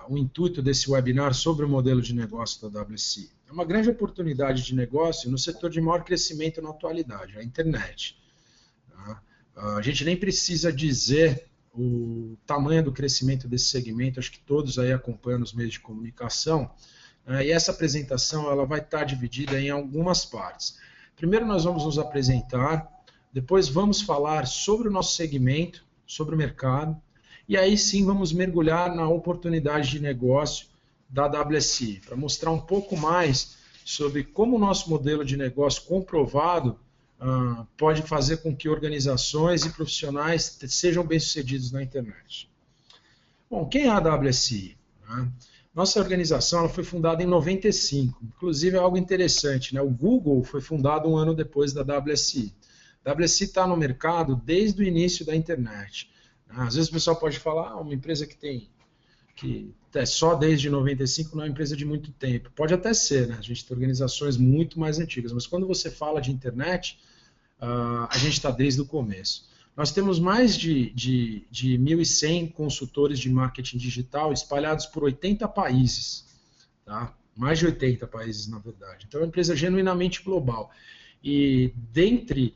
o intuito desse webinar sobre o modelo de negócio da WSI. É uma grande oportunidade de negócio no setor de maior crescimento na atualidade, a internet. Tá? A gente nem precisa dizer o tamanho do crescimento desse segmento, acho que todos aí acompanham os meios de comunicação, e essa apresentação ela vai estar dividida em algumas partes. Primeiro nós vamos nos apresentar, depois vamos falar sobre o nosso segmento, sobre o mercado, e aí sim vamos mergulhar na oportunidade de negócio da WSI, para mostrar um pouco mais sobre como o nosso modelo de negócio comprovado pode fazer com que organizações e profissionais sejam bem-sucedidos na internet. Bom, quem é a WSI? Nossa organização ela foi fundada em 95, inclusive é algo interessante, né? O Google foi fundado um ano depois da WSI. A WSI está no mercado desde o início da internet. Às vezes o pessoal pode falar, uma empresa que é só desde 95 não é uma empresa de muito tempo. Pode até ser, né? A gente tem organizações muito mais antigas, mas quando você fala de internet, a gente está desde o começo. Nós temos mais de 1.100 consultores de marketing digital espalhados por 80 países. Tá? Mais de 80 países, na verdade. Então é uma empresa genuinamente global. E dentre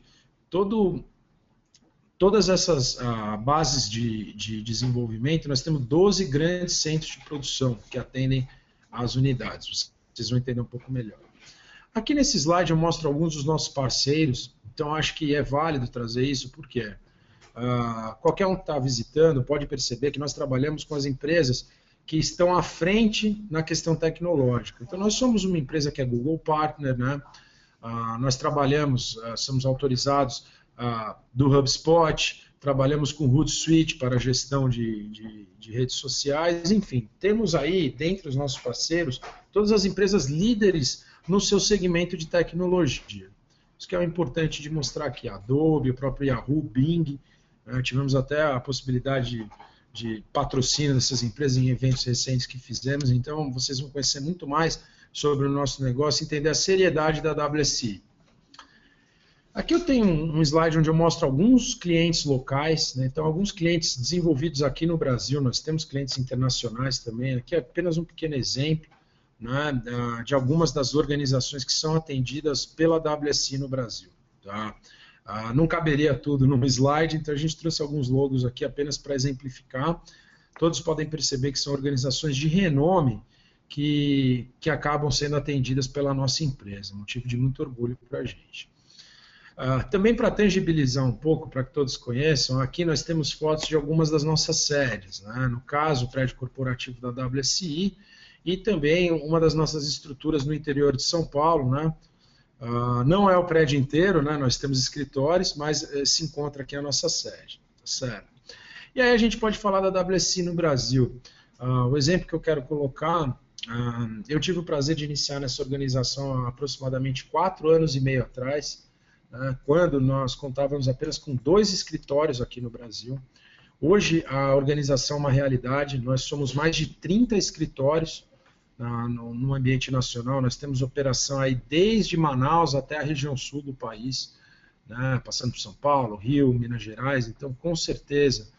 todas essas bases de desenvolvimento, nós temos 12 grandes centros de produção que atendem às unidades. Vocês vão entender um pouco melhor. Aqui nesse slide eu mostro alguns dos nossos parceiros, então acho que é válido trazer isso, porque qualquer um que está visitando pode perceber que nós trabalhamos com as empresas que estão à frente na questão tecnológica. Então nós somos uma empresa que é Google Partner, né? Nós trabalhamos, somos autorizados do HubSpot, trabalhamos com Hootsuite para a gestão de redes sociais, enfim, temos aí, dentre os nossos parceiros, todas as empresas líderes no seu segmento de tecnologia. Isso que é importante de mostrar aqui, Adobe, o próprio Yahoo, Bing, tivemos até a possibilidade de patrocínio dessas empresas em eventos recentes que fizemos, então vocês vão conhecer muito mais sobre o nosso negócio, entender a seriedade da WSI. Aqui eu tenho um slide onde eu mostro alguns clientes locais, né? Então alguns clientes desenvolvidos aqui no Brasil, nós temos clientes internacionais também, aqui é apenas um pequeno exemplo, né, de algumas das organizações que são atendidas pela WSI no Brasil. Tá? Não caberia tudo num slide, então a gente trouxe alguns logos aqui apenas para exemplificar. Todos podem perceber que são organizações de renome que acabam sendo atendidas pela nossa empresa, motivo de muito orgulho para a gente. Também para tangibilizar um pouco, para que todos conheçam, aqui nós temos fotos de algumas das nossas sedes, né? No caso, o prédio corporativo da WSI e também uma das nossas estruturas no interior de São Paulo, né? Não é o prédio inteiro, né? Nós temos escritórios, mas se encontra aqui a nossa sede, tá certo? E aí a gente pode falar da WSI no Brasil. O exemplo que eu quero colocar, eu tive o prazer de iniciar nessa organização há aproximadamente 4 anos e meio atrás, quando nós contávamos apenas com 2 escritórios aqui no Brasil. Hoje a organização é uma realidade, nós somos mais de 30 escritórios no ambiente nacional, nós temos operação aí desde Manaus até a região sul do país, né, passando por São Paulo, Rio, Minas Gerais, então com certeza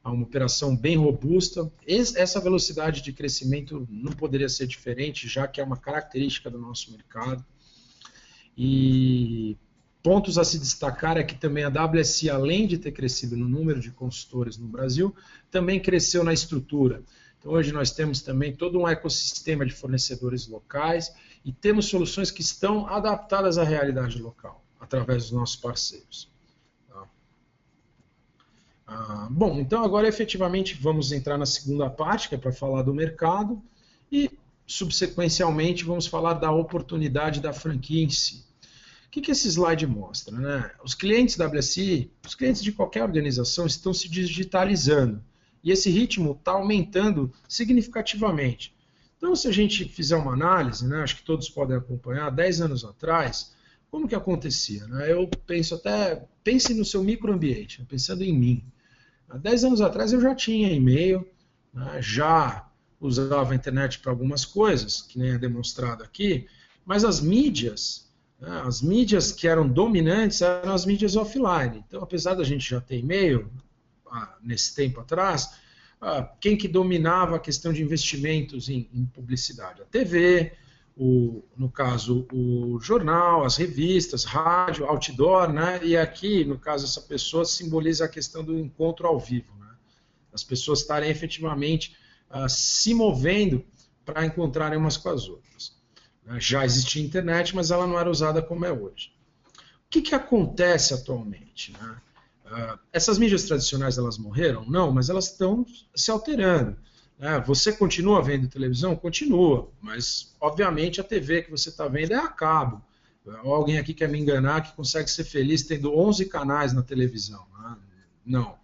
há uma operação bem robusta. Essa velocidade de crescimento não poderia ser diferente, já que é uma característica do nosso mercado. E pontos a se destacar é que também a WSI, além de ter crescido no número de consultores no Brasil, também cresceu na estrutura. Então hoje nós temos também todo um ecossistema de fornecedores locais e temos soluções que estão adaptadas à realidade local, através dos nossos parceiros. Bom, então agora efetivamente vamos entrar na segunda parte, que é para falar do mercado, e subsequencialmente vamos falar da oportunidade da franquia em si. O que esse slide mostra, né? Os clientes da WSI, os clientes de qualquer organização estão se digitalizando, e esse ritmo está aumentando significativamente. Então, se a gente fizer uma análise, né, acho que todos podem acompanhar, 10 anos atrás, como que acontecia? Né? Eu penso até, pense no seu microambiente, né, pensando em mim. Há 10 anos atrás eu já tinha e-mail, né, já usava a internet para algumas coisas, que nem é demonstrado aqui, mas as mídias que eram dominantes eram as mídias offline. Então, apesar da gente já ter e-mail nesse tempo atrás, quem que dominava a questão de investimentos em publicidade? A TV, no caso, o jornal, as revistas, rádio, outdoor, né? E aqui, no caso, essa pessoa simboliza a questão do encontro ao vivo, né? As pessoas estarem efetivamente se movendo para encontrarem umas com as outras. Já existia internet, mas ela não era usada como é hoje. O que acontece atualmente, né? Essas mídias tradicionais, elas morreram? Não, mas elas estão se alterando. Você continua vendo televisão? Continua, mas obviamente a TV que você está vendo é a cabo. Ou alguém aqui quer me enganar que consegue ser feliz tendo 11 canais na televisão? Né? Não.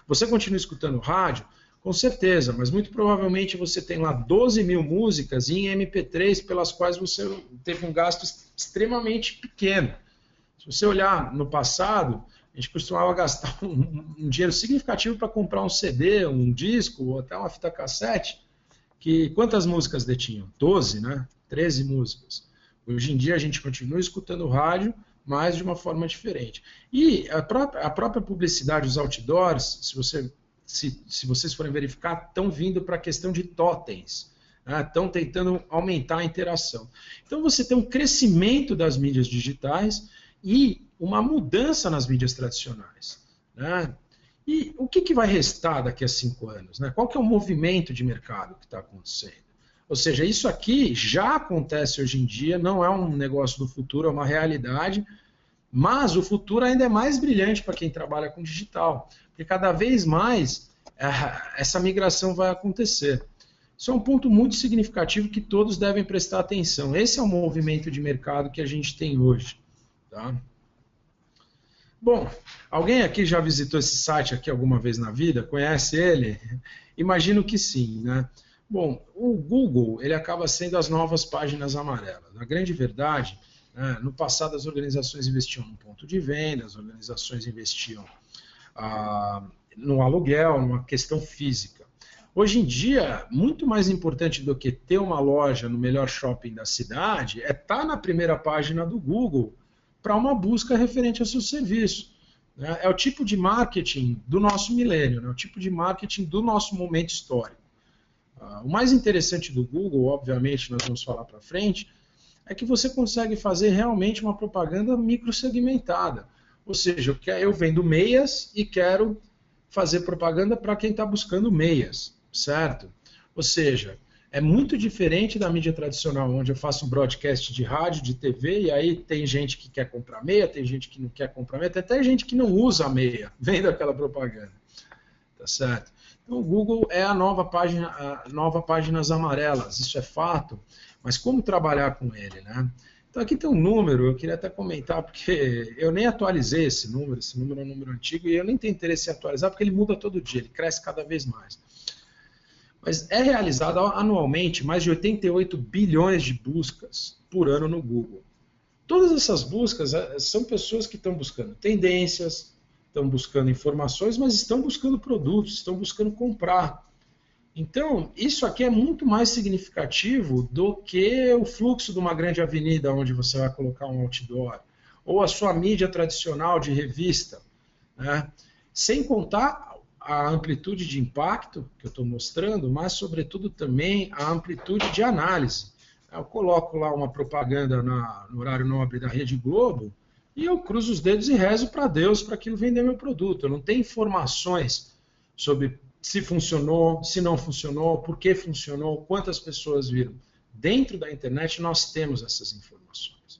Você continua escutando rádio? Com certeza, mas muito provavelmente você tem lá 12 mil músicas em MP3 pelas quais você teve um gasto extremamente pequeno. Se você olhar no passado, a gente costumava gastar um dinheiro significativo para comprar um CD, um disco, ou até uma fita cassete, que quantas músicas detinham? 12, né? 13 músicas. Hoje em dia a gente continua escutando rádio, mas de uma forma diferente. E a própria publicidade, os outdoors, se vocês forem verificar, estão vindo para a questão de totens. Estão tentando aumentar a interação. Então você tem um crescimento das mídias digitais e uma mudança nas mídias tradicionais. Né? E o que vai restar daqui a 5 anos? Né? Qual que é o movimento de mercado que está acontecendo? Ou seja, isso aqui já acontece hoje em dia, não é um negócio do futuro, é uma realidade, mas o futuro ainda é mais brilhante para quem trabalha com digital, porque cada vez mais essa migração vai acontecer. Isso é um ponto muito significativo que todos devem prestar atenção. Esse é o movimento de mercado que a gente tem hoje. Tá? Bom, alguém aqui já visitou esse site aqui alguma vez na vida? Conhece ele? Imagino que sim, né? Bom, o Google, ele acaba sendo as novas páginas amarelas. Na grande verdade, né, no passado as organizações investiam no ponto de venda, as organizações investiam no aluguel, numa questão física. Hoje em dia, muito mais importante do que ter uma loja no melhor shopping da cidade é estar na primeira página do Google para uma busca referente ao seu serviço. É o tipo de marketing do nosso milênio, né? O tipo de marketing do nosso momento histórico. O mais interessante do Google, obviamente, nós vamos falar para frente, é que você consegue fazer realmente uma propaganda microsegmentada. Ou seja, eu vendo meias e quero fazer propaganda para quem está buscando meias, certo? Ou seja, é muito diferente da mídia tradicional, onde eu faço um broadcast de rádio, de TV, e aí tem gente que quer comprar meia, tem gente que não quer comprar meia, tem até gente que não usa a meia, vendo aquela propaganda. Tá certo? Então o Google é a nova páginas amarelas, isso é fato, mas como trabalhar com ele, né? Então aqui tem um número, eu queria até comentar, porque eu nem atualizei esse número é um número antigo, e eu nem tenho interesse em atualizar, porque ele muda todo dia, ele cresce cada vez mais. Mas é realizado anualmente mais de 88 bilhões de buscas por ano no Google. Todas essas buscas são pessoas que estão buscando tendências, estão buscando informações, mas estão buscando produtos, estão buscando comprar. Então, isso aqui é muito mais significativo do que o fluxo de uma grande avenida onde você vai colocar um outdoor, ou a sua mídia tradicional de revista, né? Sem contar a amplitude de impacto que eu estou mostrando, mas, sobretudo, também a amplitude de análise. Eu coloco lá uma propaganda no horário nobre da Rede Globo e eu cruzo os dedos e rezo para Deus para aquilo vender meu produto. Eu não tenho informações sobre se funcionou, se não funcionou, por que funcionou, quantas pessoas viram. Dentro da internet nós temos essas informações.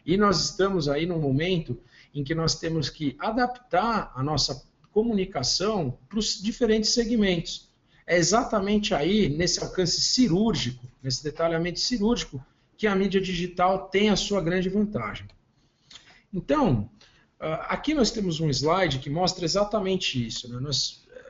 E nós estamos aí num momento em que nós temos que adaptar a nossa comunicação para os diferentes segmentos. É exatamente aí, nesse alcance cirúrgico, nesse detalhamento cirúrgico, que a mídia digital tem a sua grande vantagem. Então, aqui nós temos um slide que mostra exatamente isso, né?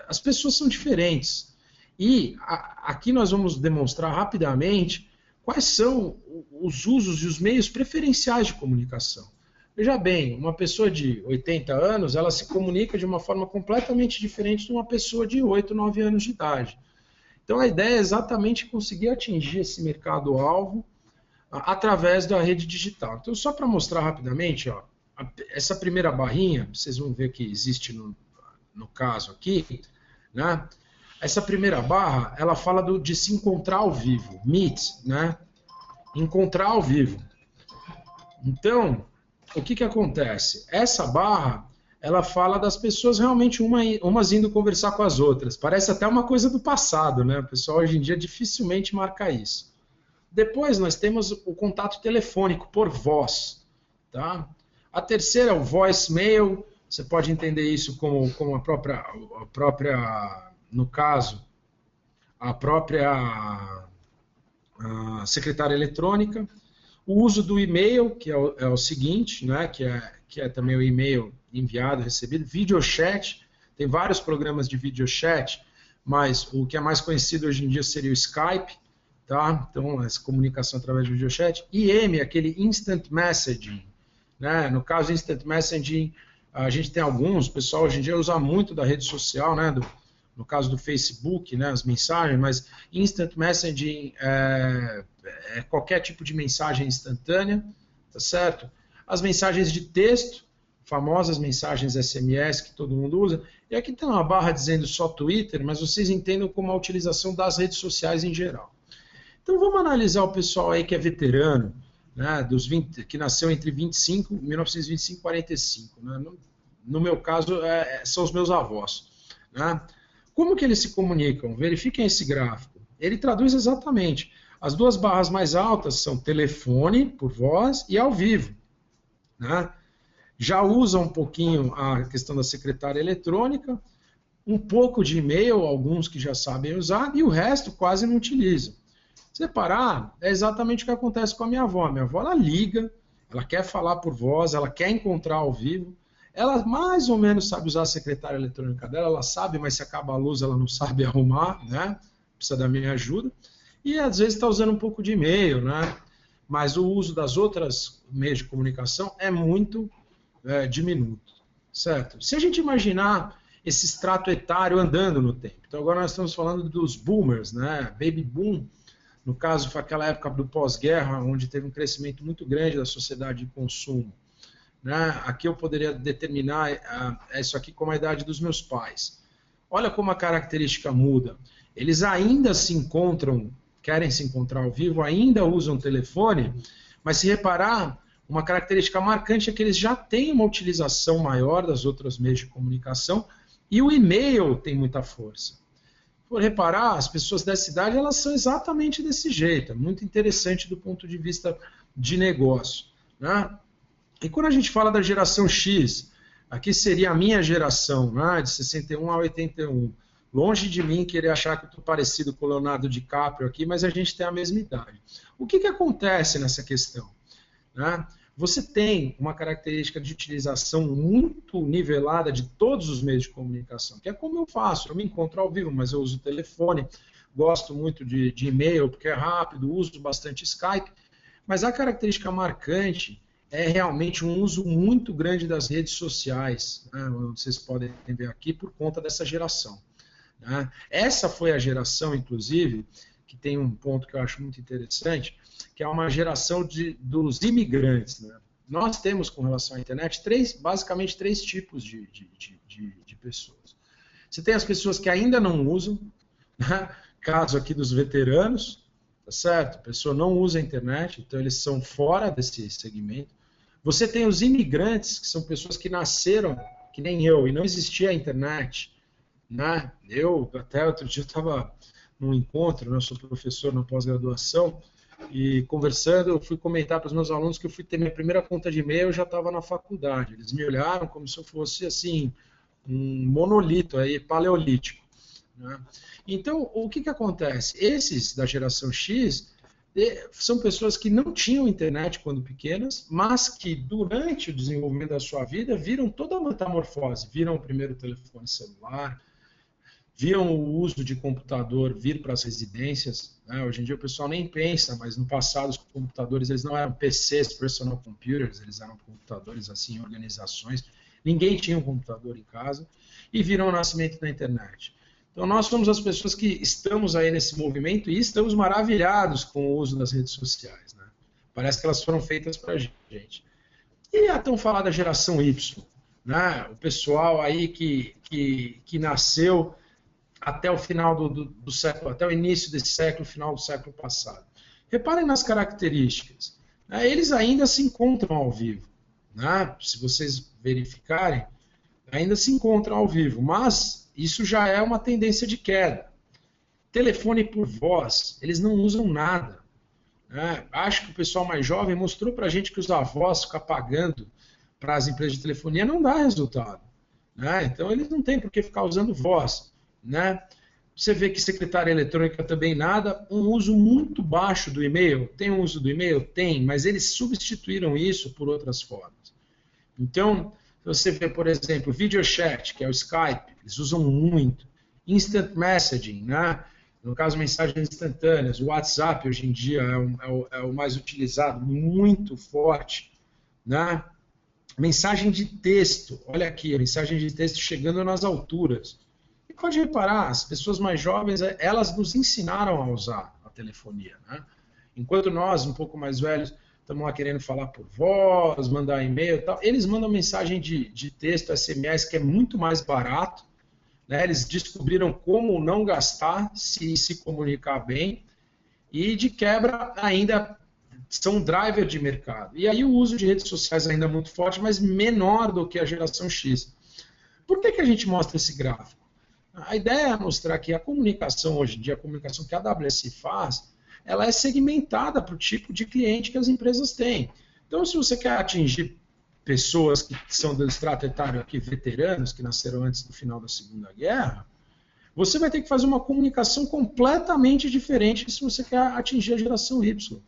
As pessoas são diferentes. E aqui nós vamos demonstrar rapidamente quais são os usos e os meios preferenciais de comunicação. Veja bem, uma pessoa de 80 anos, ela se comunica de uma forma completamente diferente de uma pessoa de 8, 9 anos de idade. Então a ideia é exatamente conseguir atingir esse mercado-alvo através da rede digital. Então só para mostrar rapidamente, ó, essa primeira barrinha, vocês vão ver que existe no caso aqui, né? Essa primeira barra, ela fala de se encontrar ao vivo, meet, né? Encontrar ao vivo. Então, o que acontece? Essa barra, ela fala das pessoas realmente umas indo conversar com as outras. Parece até uma coisa do passado, né? O pessoal hoje em dia dificilmente marca isso. Depois nós temos o contato telefônico por voz, tá? A terceira é o voicemail. Você pode entender isso como a própria, no caso, a própria secretária eletrônica. O uso do e-mail, que é o seguinte, né, que é também o e-mail enviado, recebido. Videochat, tem vários programas de videochat, mas o que é mais conhecido hoje em dia seria o Skype, tá? Então, essa comunicação através de videochat. IM, aquele Instant Messaging, né? No caso, Instant Messaging, a gente tem alguns, o pessoal hoje em dia usa muito da rede social, né? No caso do Facebook, né, as mensagens, mas Instant Messaging é qualquer tipo de mensagem instantânea, tá certo? As mensagens de texto, famosas mensagens SMS que todo mundo usa, e aqui tem uma barra dizendo só Twitter, mas vocês entendam como a utilização das redes sociais em geral. Então vamos analisar o pessoal aí que é veterano, né, que nasceu entre 1925 e 45. Né? No meu caso, são os meus avós. Né? Como que eles se comunicam? Verifiquem esse gráfico. Ele traduz exatamente. As duas barras mais altas são telefone, por voz, e ao vivo. Né? Já usa um pouquinho a questão da secretária eletrônica, um pouco de e-mail, alguns que já sabem usar, e o resto quase não utilizam. Se reparar, é exatamente o que acontece com a minha avó. A minha avó, ela liga, ela quer falar por voz, ela quer encontrar ao vivo, ela mais ou menos sabe usar a secretária eletrônica dela, ela sabe, mas se acaba a luz ela não sabe arrumar, né? Precisa da minha ajuda. E às vezes está usando um pouco de e-mail, né? Mas o uso das outras meios de comunicação é muito diminuto, certo? Se a gente imaginar esse extrato etário andando no tempo, então agora nós estamos falando dos boomers, né? Baby boom, no caso foi aquela época do pós-guerra, onde teve um crescimento muito grande da sociedade de consumo. Né? Aqui eu poderia determinar isso aqui como a idade dos meus pais. Olha como a característica muda. Eles ainda se encontram, querem se encontrar ao vivo, ainda usam telefone, mas se reparar, uma característica marcante é que eles já têm uma utilização maior das outras meios de comunicação e o e-mail tem muita força. Se for reparar, as pessoas dessa idade elas são exatamente desse jeito. É muito interessante do ponto de vista de negócio. Né? E quando a gente fala da geração X, aqui seria a minha geração, né, de 61 a 81. Longe de mim querer achar que eu estou parecido com o Leonardo DiCaprio aqui, mas a gente tem a mesma idade. O que acontece nessa questão? Né? Você tem uma característica de utilização muito nivelada de todos os meios de comunicação, que é como eu faço. Eu me encontro ao vivo, mas eu uso o telefone, gosto muito de e-mail, porque é rápido, uso bastante Skype, mas a característica marcante é realmente um uso muito grande das redes sociais, né? Vocês podem ver aqui, por conta dessa geração. Né? Essa foi a geração, inclusive, que tem um ponto que eu acho muito interessante, que é uma geração dos imigrantes. Né? Nós temos, com relação à internet, basicamente três tipos de pessoas. Você tem as pessoas que ainda não usam, né? Caso aqui dos veteranos, tá certo? A pessoa não usa a internet, então eles são fora desse segmento. Você tem os imigrantes, que são pessoas que nasceram, que nem eu, e não existia a internet. Né? Eu, até outro dia, estava num encontro, né? Eu sou professor na pós-graduação, e conversando, eu fui comentar para os meus alunos que eu fui ter minha primeira conta de e-mail, eu já estava na faculdade. Eles me olharam como se eu fosse, assim, um monolito, aí, paleolítico. Né? Então, o que acontece? Esses da geração X são pessoas que não tinham internet quando pequenas, mas que durante o desenvolvimento da sua vida viram toda a metamorfose, viram o primeiro telefone celular, viram o uso de computador vir para as residências. Né? Hoje em dia o pessoal nem pensa, mas no passado os computadores eles não eram PCs, personal computers, eles eram computadores assim, organizações. Ninguém tinha um computador em casa e viram o nascimento da internet. Então nós somos as pessoas que estamos aí nesse movimento e estamos maravilhados com o uso das redes sociais. Né? Parece que elas foram feitas para a gente. E a tão falada geração Y, né? O pessoal aí que nasceu até o final do século, até o início desse século, final do século passado. Reparem nas características. Né? Eles ainda se encontram ao vivo. Né? Se vocês verificarem, ainda se encontram ao vivo, mas isso já é uma tendência de queda. Telefone por voz, eles não usam nada. Né? Acho que o pessoal mais jovem mostrou para a gente que os avós ficar pagando para as empresas de telefonia não dá resultado. Né? Então eles não têm por que ficar usando voz. Né? Você vê que secretária eletrônica também nada, um uso muito baixo do e-mail. Tem um uso do e-mail? Tem, mas eles substituíram isso por outras formas. Então, você vê, por exemplo, video chat, que é o Skype, eles usam muito. Instant messaging, né? No caso, mensagens instantâneas. O WhatsApp, hoje em dia, é o mais utilizado, muito forte. Né? Mensagem de texto, olha aqui, a mensagem de texto chegando nas alturas. E pode reparar, as pessoas mais jovens, elas nos ensinaram a usar a telefonia. Né? Enquanto nós, um pouco mais velhos, estamos lá querendo falar por voz, mandar e-mail e tal, eles mandam mensagem de texto, SMS, que é muito mais barato. Né? Eles descobriram como não gastar, se comunicar bem, e de quebra ainda são driver de mercado. E aí o uso de redes sociais ainda é muito forte, mas menor do que a geração X. Por que a gente mostra esse gráfico? A ideia é mostrar que a comunicação hoje em dia, a comunicação que a AWS faz, ela é segmentada para o tipo de cliente que as empresas têm. Então, se você quer atingir pessoas que são do extrato etário aqui, veteranos, que nasceram antes do final da Segunda Guerra, você vai ter que fazer uma comunicação completamente diferente se você quer atingir a geração Y.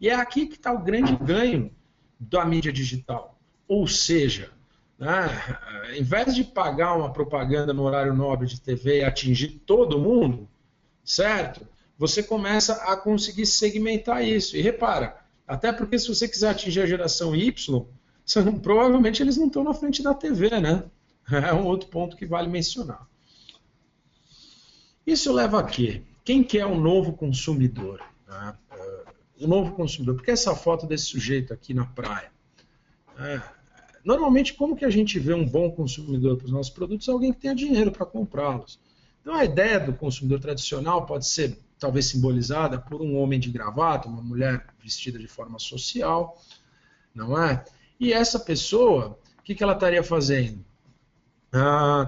E é aqui que está o grande ganho da mídia digital. Ou seja, né, em vez de pagar uma propaganda no horário nobre de TV e atingir todo mundo, certo? Você começa a conseguir segmentar isso. E repara, até porque se você quiser atingir a geração Y, provavelmente eles não estão na frente da TV, né? É um outro ponto que vale mencionar. Isso leva a quê? Quem que é o novo consumidor? Né? O novo consumidor. Por que essa foto desse sujeito aqui na praia? Normalmente, como que a gente vê um bom consumidor para os nossos produtos? É alguém que tenha dinheiro para comprá-los. Então, a ideia do consumidor tradicional pode ser talvez simbolizada por um homem de gravata, uma mulher vestida de forma social, não é? E essa pessoa, o que ela estaria fazendo?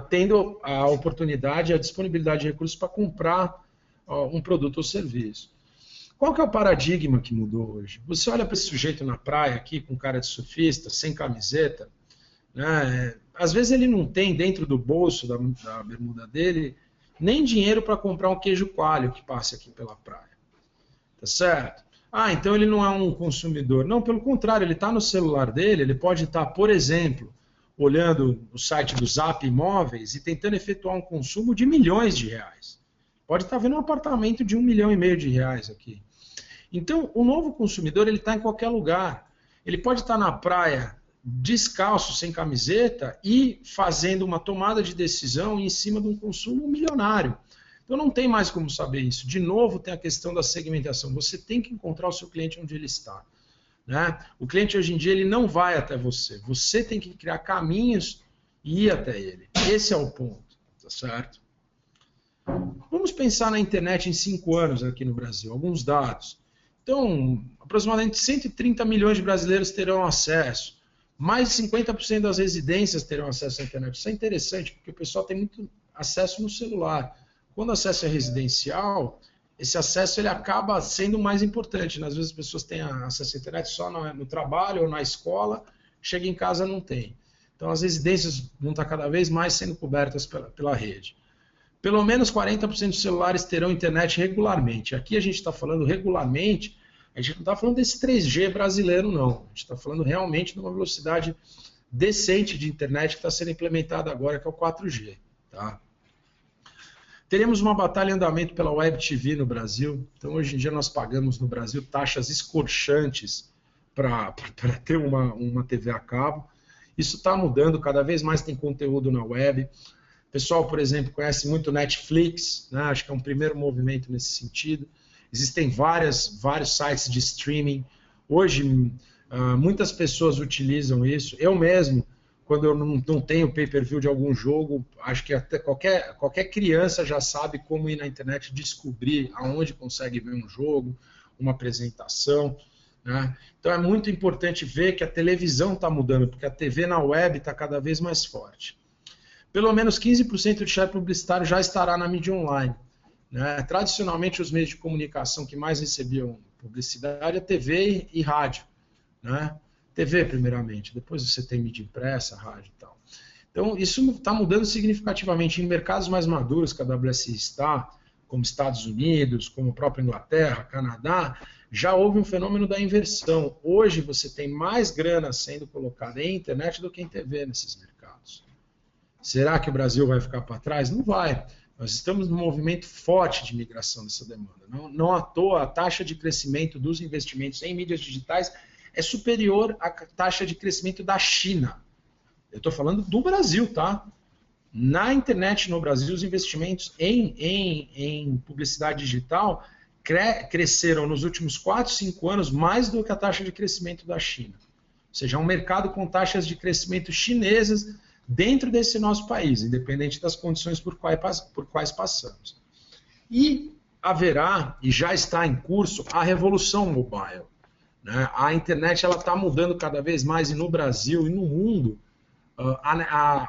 Tendo a oportunidade, a disponibilidade de recursos para comprar um produto ou serviço. Qual que é o paradigma que mudou hoje? Você olha para esse sujeito na praia aqui, com cara de surfista, sem camiseta, né? Às vezes ele não tem dentro do bolso da bermuda dele nem dinheiro para comprar um queijo coalho que passe aqui pela praia. Tá certo? Então ele não é um consumidor. Não, pelo contrário, ele está no celular dele, ele pode estar, por exemplo, olhando o site do Zap Imóveis e tentando efetuar um consumo de milhões de reais. Pode estar vendo um apartamento de 1,5 milhão de reais aqui. Então, o novo consumidor ele está em qualquer lugar. Ele pode estar na praia descalço, sem camiseta e fazendo uma tomada de decisão em cima de um consumo milionário. Então não tem mais como saber isso. De novo tem a questão da segmentação. Você tem que encontrar o seu cliente onde ele está. Né? O cliente hoje em dia ele não vai até você. Você tem que criar caminhos e ir até ele. Esse é o ponto. Tá certo? Vamos pensar na internet em 5 anos aqui no Brasil. Alguns dados. Então, aproximadamente 130 milhões de brasileiros terão acesso. Mais de 50% das residências terão acesso à internet. Isso é interessante, porque o pessoal tem muito acesso no celular. Quando o acesso é residencial, esse acesso ele acaba sendo mais importante. Às vezes as pessoas têm acesso à internet só no trabalho ou na escola, chega em casa não tem. Então as residências vão estar cada vez mais sendo cobertas pela rede. Pelo menos 40% dos celulares terão internet regularmente. Aqui a gente está falando regularmente, a gente não está falando desse 3G brasileiro, não. A gente está falando realmente de uma velocidade decente de internet que está sendo implementada agora, que é o 4G. Tá? Teremos uma batalha em andamento pela Web TV no Brasil. Então, hoje em dia, nós pagamos no Brasil taxas escorchantes para ter uma TV a cabo. Isso está mudando, cada vez mais tem conteúdo na web. O pessoal, por exemplo, conhece muito Netflix, né? Acho que é um primeiro movimento nesse sentido. Existem vários sites de streaming. Hoje, muitas pessoas utilizam isso. Eu mesmo, quando eu não tenho pay-per-view de algum jogo, acho que até qualquer criança já sabe como ir na internet descobrir aonde consegue ver um jogo, uma apresentação, né? Então é muito importante ver que a televisão está mudando, porque a TV na web está cada vez mais forte. Pelo menos 15% de share publicitário já estará na mídia online, né? Tradicionalmente, os meios de comunicação que mais recebiam publicidade é TV e rádio, né? TV, primeiramente, depois você tem mídia impressa, rádio e tal. Então, isso está mudando significativamente em mercados mais maduros que a WSI está, como Estados Unidos, como a própria Inglaterra, Canadá, já houve um fenômeno da inversão. Hoje você tem mais grana sendo colocada em internet do que em TV nesses mercados. Será que o Brasil vai ficar para trás? Não vai. Nós estamos num movimento forte de migração dessa demanda. Não à toa, a taxa de crescimento dos investimentos em mídias digitais é superior à taxa de crescimento da China. Eu estou falando do Brasil, tá? Na internet no Brasil, os investimentos em publicidade digital cresceram nos últimos 4, 5 anos mais do que a taxa de crescimento da China. Ou seja, é um mercado com taxas de crescimento chinesas dentro desse nosso país, independente das condições por quais passamos. E haverá, e já está em curso, a revolução mobile, né? A internet está mudando cada vez mais, e no Brasil e no mundo,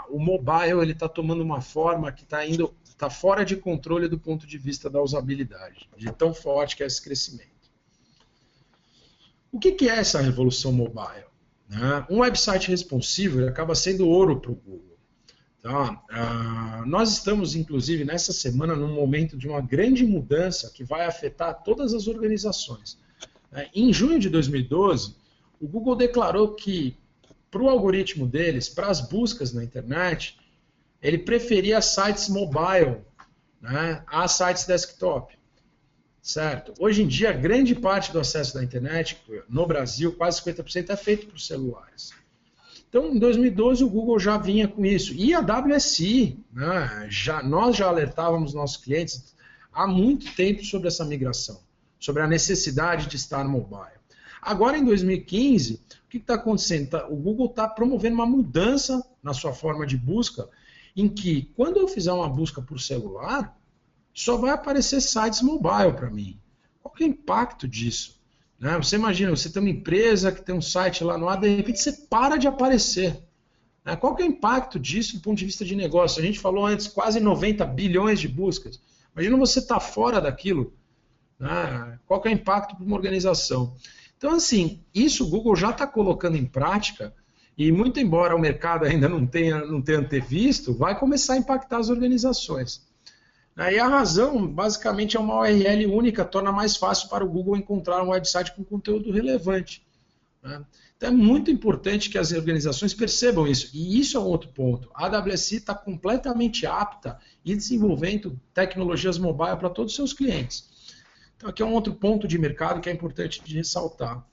o mobile está tomando uma forma que está fora de controle do ponto de vista da usabilidade, de tão forte que é esse crescimento. O que é essa revolução mobile? Um website responsivo acaba sendo ouro para o Google. Tá? Nós estamos, inclusive, nessa semana, num momento de uma grande mudança que vai afetar todas as organizações. Em junho de 2012, o Google declarou que, para o algoritmo deles, para as buscas na internet, ele preferia sites mobile, né, a sites desktop. Certo? Hoje em dia, grande parte do acesso da internet no Brasil, quase 50%, é feito por celulares. Então, em 2012, o Google já vinha com isso. E a WSI, né, nós já alertávamos nossos clientes há muito tempo sobre essa migração, sobre a necessidade de estar mobile. Agora, em 2015, o que está acontecendo? O Google está promovendo uma mudança na sua forma de busca, em que, quando eu fizer uma busca por celular, só vai aparecer sites mobile para mim. Qual que é o impacto disso? Né? Você imagina, você tem uma empresa que tem um site lá no ar, de repente você para de aparecer. Né? Qual que é o impacto disso do ponto de vista de negócio? A gente falou antes, quase 90 bilhões de buscas. Imagina você estar fora daquilo. Né? Qual que é o impacto para uma organização? Então, assim, isso o Google já está colocando em prática, e muito embora o mercado ainda não tenha antevisto, vai começar a impactar as organizações. E a razão, basicamente, é uma URL única, torna mais fácil para o Google encontrar um website com conteúdo relevante. Né? Então é muito importante que as organizações percebam isso. E isso é um outro ponto. A AWS está completamente apta e desenvolvendo tecnologias mobile para todos os seus clientes. Então aqui é um outro ponto de mercado que é importante de ressaltar.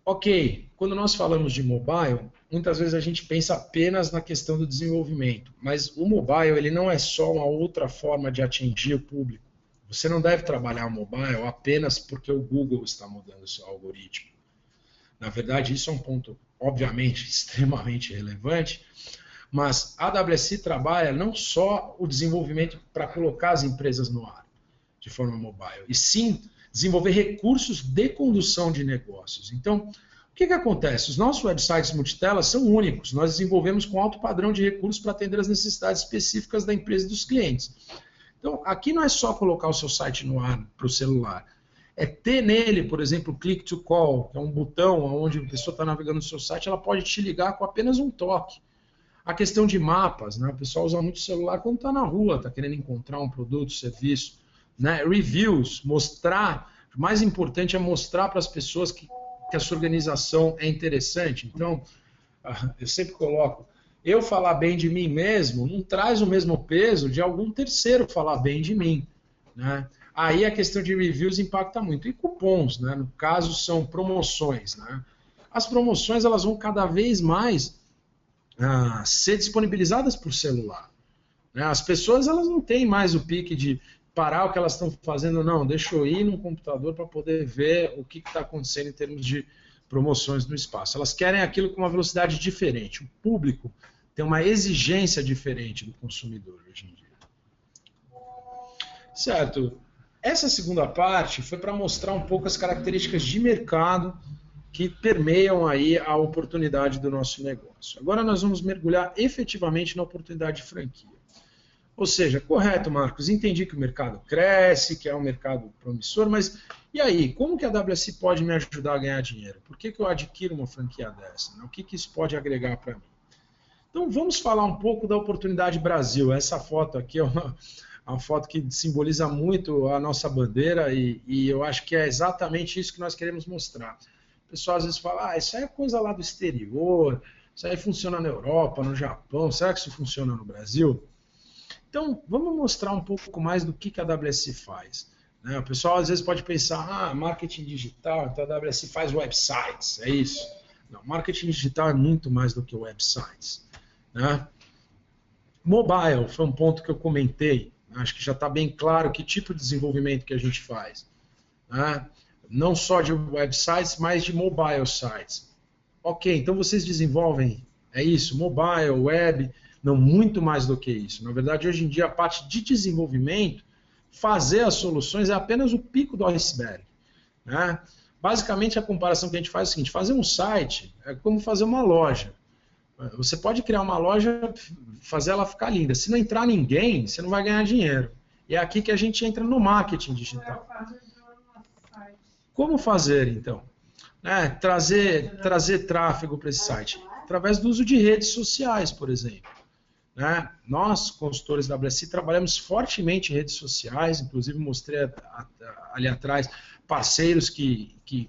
Ok, quando nós falamos de mobile, muitas vezes a gente pensa apenas na questão do desenvolvimento, mas o mobile ele não é só uma outra forma de atingir o público. Você não deve trabalhar o mobile apenas porque o Google está mudando o seu algoritmo. Na verdade, isso é um ponto, obviamente, extremamente relevante, mas a AWS trabalha não só o desenvolvimento para colocar as empresas no ar de forma mobile, e sim desenvolver recursos de condução de negócios. Então, o que acontece? Os nossos websites multitela são únicos. Nós desenvolvemos com alto padrão de recursos para atender as necessidades específicas da empresa e dos clientes. Então, aqui não é só colocar o seu site no ar para o celular. É ter nele, por exemplo, o Click to Call, que é um botão onde a pessoa está navegando no seu site, ela pode te ligar com apenas um toque. A questão de mapas, né? O pessoal usa muito o celular quando está na rua, está querendo encontrar um produto, serviço. Né? Reviews, mostrar, o mais importante é mostrar para as pessoas que a sua organização é interessante. Então, eu sempre coloco, eu falar bem de mim mesmo não traz o mesmo peso de algum terceiro falar bem de mim. Né? Aí a questão de reviews impacta muito. E cupons, né? No caso, são promoções. Né? As promoções elas vão cada vez mais ser disponibilizadas por celular. Né? As pessoas elas não têm mais o pique de parar o que elas estão fazendo, não, deixa eu ir num computador para poder ver o que está acontecendo em termos de promoções no espaço. Elas querem aquilo com uma velocidade diferente. O público tem uma exigência diferente do consumidor hoje em dia. Certo. Essa segunda parte foi para mostrar um pouco as características de mercado que permeiam aí a oportunidade do nosso negócio. Agora nós vamos mergulhar efetivamente na oportunidade de franquia. Ou seja, correto, Marcos, entendi que o mercado cresce, que é um mercado promissor, mas e aí, como que a WSI pode me ajudar a ganhar dinheiro? Por que eu adquiro uma franquia dessa? O que isso pode agregar para mim? Então vamos falar um pouco da oportunidade Brasil. Essa foto aqui é uma foto que simboliza muito a nossa bandeira e eu acho que é exatamente isso que nós queremos mostrar. O pessoal às vezes fala, isso aí é coisa lá do exterior, isso aí funciona na Europa, no Japão, será que isso funciona no Brasil? Então, vamos mostrar um pouco mais do que a WSI faz. Né? O pessoal às vezes pode pensar, marketing digital, então a WSI faz websites, é isso? Não, marketing digital é muito mais do que websites. Né? Mobile foi um ponto que eu comentei, acho que já está bem claro que tipo de desenvolvimento que a gente faz. Né? Não só de websites, mas de mobile sites. Ok, então vocês desenvolvem, é isso, mobile, web, não muito mais do que isso. Na verdade, hoje em dia, a parte de desenvolvimento, fazer as soluções é apenas o pico do iceberg. Né? Basicamente, a comparação que a gente faz é o seguinte, fazer um site é como fazer uma loja. Você pode criar uma loja, fazer ela ficar linda. Se não entrar ninguém, você não vai ganhar dinheiro. E é aqui que a gente entra no marketing digital. Como fazer, então? Trazer tráfego para esse site? Através do uso de redes sociais, por exemplo. Né? Nós, consultores da WSI, trabalhamos fortemente em redes sociais, inclusive mostrei ali atrás parceiros que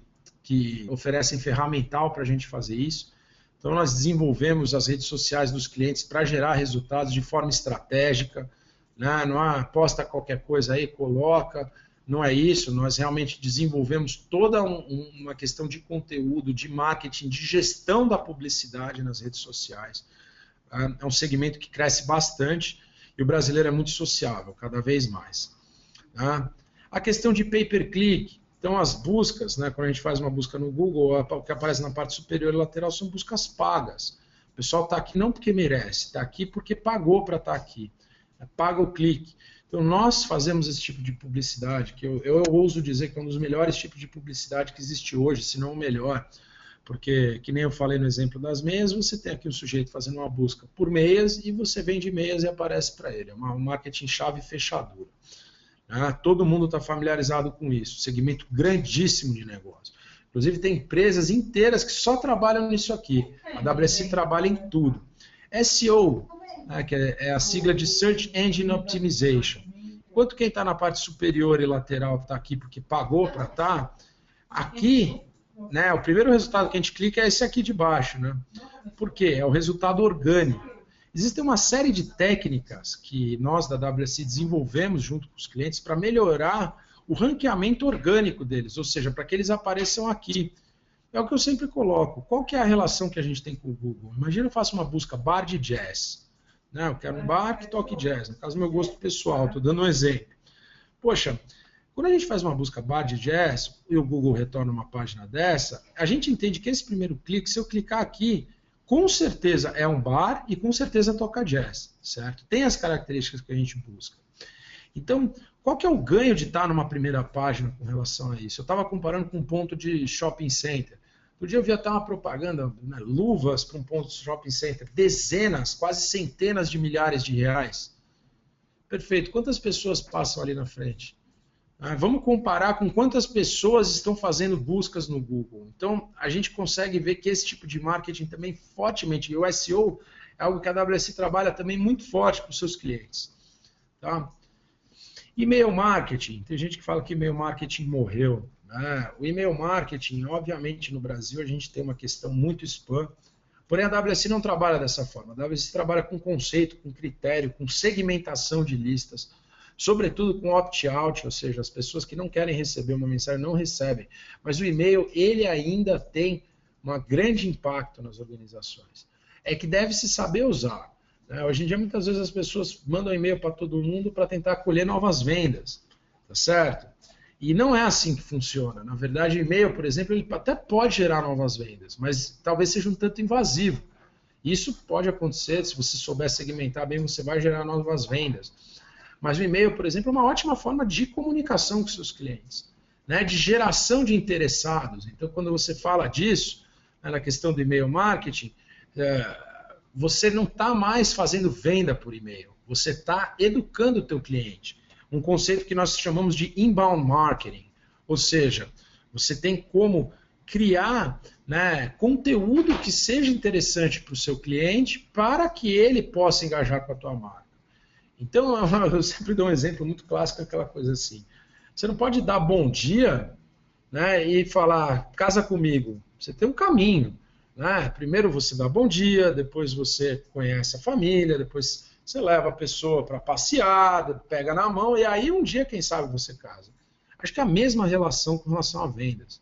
oferecem ferramental para a gente fazer isso. Então, nós desenvolvemos as redes sociais dos clientes para gerar resultados de forma estratégica. Né? Não aposta qualquer coisa aí, coloca. Não é isso, nós realmente desenvolvemos toda uma questão de conteúdo, de marketing, de gestão da publicidade nas redes sociais. É um segmento que cresce bastante e o brasileiro é muito sociável, cada vez mais. A questão de pay-per-click, então as buscas, né, quando a gente faz uma busca no Google, o que aparece na parte superior e lateral são buscas pagas. O pessoal está aqui não porque merece, está aqui porque pagou para estar aqui. Paga o clique. Então nós fazemos esse tipo de publicidade, que eu ouso dizer que é um dos melhores tipos de publicidade que existe hoje, se não o melhor. Porque, que nem eu falei no exemplo das meias, você tem aqui um sujeito fazendo uma busca por meias e você vende meias e aparece para ele. É um marketing chave e fechadura. Todo mundo está familiarizado com isso. Segmento grandíssimo de negócio. Inclusive tem empresas inteiras que só trabalham nisso aqui. A WSI trabalha em tudo. SEO, que é a sigla de Search Engine Optimization. Enquanto quem está na parte superior e lateral está aqui porque pagou para estar, aqui, né, o primeiro resultado que a gente clica é esse aqui de baixo. Né? Por quê? É o resultado orgânico. Existem uma série de técnicas que nós da WSI desenvolvemos junto com os clientes para melhorar o ranqueamento orgânico deles, ou seja, para que eles apareçam aqui. É o que eu sempre coloco. Qual que é a relação que a gente tem com o Google? Imagina eu faço uma busca bar de jazz. Né? Eu quero um bar que toque jazz, no caso do meu gosto pessoal, estou dando um exemplo. Poxa, quando a gente faz uma busca bar de jazz e o Google retorna uma página dessa, a gente entende que esse primeiro clique, se eu clicar aqui, com certeza é um bar e com certeza toca jazz, certo? Tem as características que a gente busca. Então, qual que é o ganho de estar numa primeira página com relação a isso? Eu estava comparando com um ponto de shopping center. Outro dia eu vi até uma propaganda, né, luvas para um ponto de shopping center, dezenas, quase centenas de milhares de reais. Perfeito. Quantas pessoas passam ali na frente? Vamos comparar com quantas pessoas estão fazendo buscas no Google. Então, a gente consegue ver que esse tipo de marketing também fortemente, e o SEO é algo que a WSI trabalha também muito forte para os seus clientes. Tá? E-mail marketing, tem gente que fala que e-mail marketing morreu. Né? O e-mail marketing, obviamente, no Brasil, a gente tem uma questão muito spam, porém a WSI não trabalha dessa forma. A WSI trabalha com conceito, com critério, com segmentação de listas, sobretudo com opt-out, ou seja, as pessoas que não querem receber uma mensagem não recebem. Mas o e-mail, ele ainda tem um grande impacto nas organizações. É que deve-se saber usar. Né? Hoje em dia, muitas vezes as pessoas mandam e-mail para todo mundo para tentar colher novas vendas, tá certo? E não é assim que funciona. Na verdade, o e-mail, por exemplo, ele até pode gerar novas vendas, mas talvez seja um tanto invasivo. Isso pode acontecer, se você souber segmentar bem, você vai gerar novas vendas. Mas o e-mail, por exemplo, é uma ótima forma de comunicação com seus clientes, né? De geração de interessados. Então, quando você fala disso, né, na questão do e-mail marketing, você não está mais fazendo venda por e-mail, você está educando o teu cliente. Um conceito que nós chamamos de inbound marketing, ou seja, você tem como criar, né, conteúdo que seja interessante para o seu cliente para que ele possa engajar com a tua marca. Então, eu sempre dou um exemplo muito clássico, aquela coisa assim. Você não pode dar bom dia, né, e falar, casa comigo. Você tem um caminho. Né? Primeiro você dá bom dia, depois você conhece a família, depois você leva a pessoa para passear, pega na mão, e aí um dia, quem sabe, você casa. Acho que é a mesma relação com relação a vendas.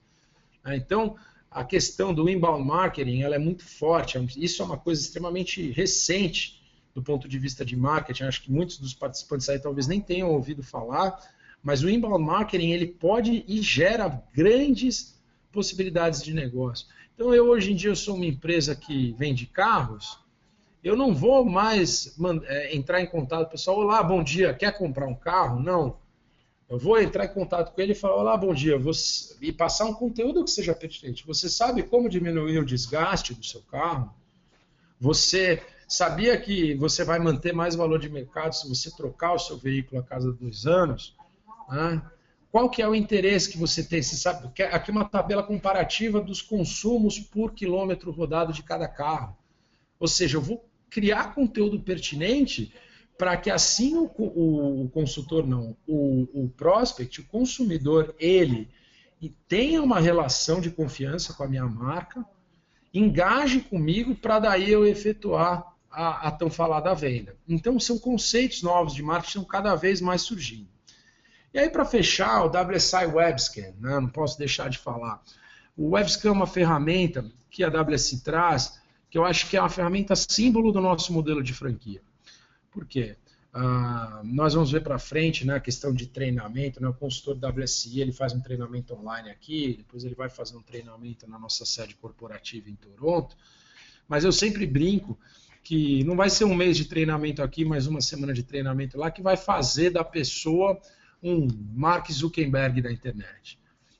Então, a questão do inbound marketing ela é muito forte. Isso é uma coisa extremamente recente do ponto de vista de marketing. Acho que muitos dos participantes aí talvez nem tenham ouvido falar, mas o inbound marketing ele pode e gera grandes possibilidades de negócio. Então, hoje em dia eu sou uma empresa que vende carros, eu não vou mais entrar em contato, pessoal, olá, bom dia, quer comprar um carro? Não. Eu vou entrar em contato com ele e falar, olá, bom dia, e passar um conteúdo que seja pertinente. Você sabe como diminuir o desgaste do seu carro? Você sabia que você vai manter mais valor de mercado se você trocar o seu veículo a cada 2 anos? Qual que é o interesse que você tem? Você sabe, aqui uma tabela comparativa dos consumos por quilômetro rodado de cada carro. Ou seja, eu vou criar conteúdo pertinente para que assim o consultor, não, o prospect, o consumidor, ele tenha uma relação de confiança com a minha marca, engaje comigo para daí eu efetuar a tão falada venda. Então, são conceitos novos de marketing que estão cada vez mais surgindo. E aí, para fechar, o WSI WebScan, né? Não posso deixar de falar. O WebScan é uma ferramenta que a WSI traz, que eu acho que é uma ferramenta símbolo do nosso modelo de franquia. Por quê? Nós vamos ver para frente, né, a questão de treinamento, né, o consultor WSI ele faz um treinamento online aqui, depois ele vai fazer um treinamento na nossa sede corporativa em Toronto, mas eu sempre brinco que não vai ser um mês de treinamento aqui, mas uma semana de treinamento lá, que vai fazer da pessoa um Mark Zuckerberg da internet.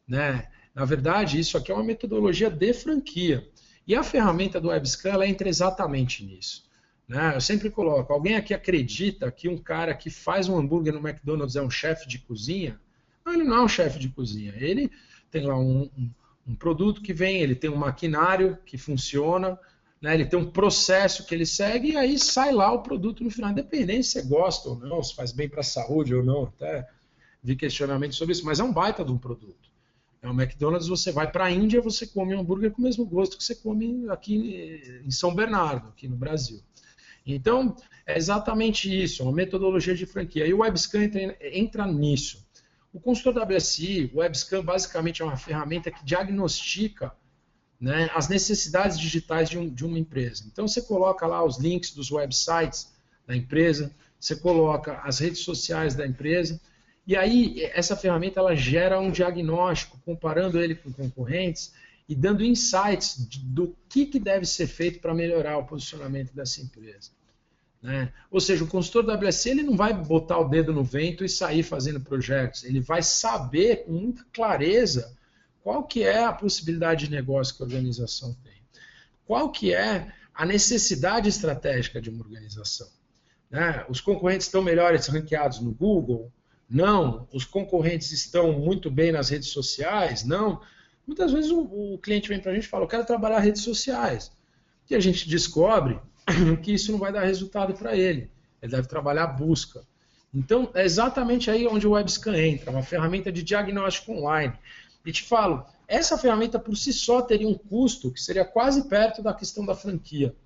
Né? Na verdade, isso aqui é uma metodologia de franquia. E a ferramenta do WebScan ela entra exatamente nisso. Né? Eu sempre coloco, alguém aqui acredita que um cara que faz um hambúrguer no McDonald's é um chefe de cozinha? Não, ele não é um chefe de cozinha. Ele tem lá um produto que vem, ele tem um maquinário que funciona, né? Ele tem um processo que ele segue e aí sai lá o produto no final. Independente se você gosta ou não, se faz bem para a saúde ou não, até vi questionamento sobre isso, mas é um baita de um produto. O McDonald's, você vai para a Índia, você come um hambúrguer com o mesmo gosto que você come aqui em São Bernardo, aqui no Brasil. Então, é exatamente isso, uma metodologia de franquia. E o WebScan entra nisso. O consultor WSI, o WebScan basicamente é uma ferramenta que diagnostica, né, as necessidades digitais de uma empresa. Então, você coloca lá os links dos websites da empresa, você coloca as redes sociais da empresa, e aí essa ferramenta ela gera um diagnóstico, comparando ele com concorrentes e dando insights do que deve ser feito para melhorar o posicionamento dessa empresa. Né? Ou seja, o consultor WSI ele não vai botar o dedo no vento e sair fazendo projetos, ele vai saber com muita clareza qual que é a possibilidade de negócio que a organização tem, qual que é a necessidade estratégica de uma organização. Né? Os concorrentes estão melhores ranqueados no Google? Não. Os concorrentes estão muito bem nas redes sociais? Não. Muitas vezes o cliente vem para a gente e fala, eu quero trabalhar redes sociais. E a gente descobre que isso não vai dar resultado para ele. Ele deve trabalhar a busca. Então, é exatamente aí onde o WebScan entra, uma ferramenta de diagnóstico online. E te falo, essa ferramenta por si só teria um custo que seria quase perto da questão da franquia.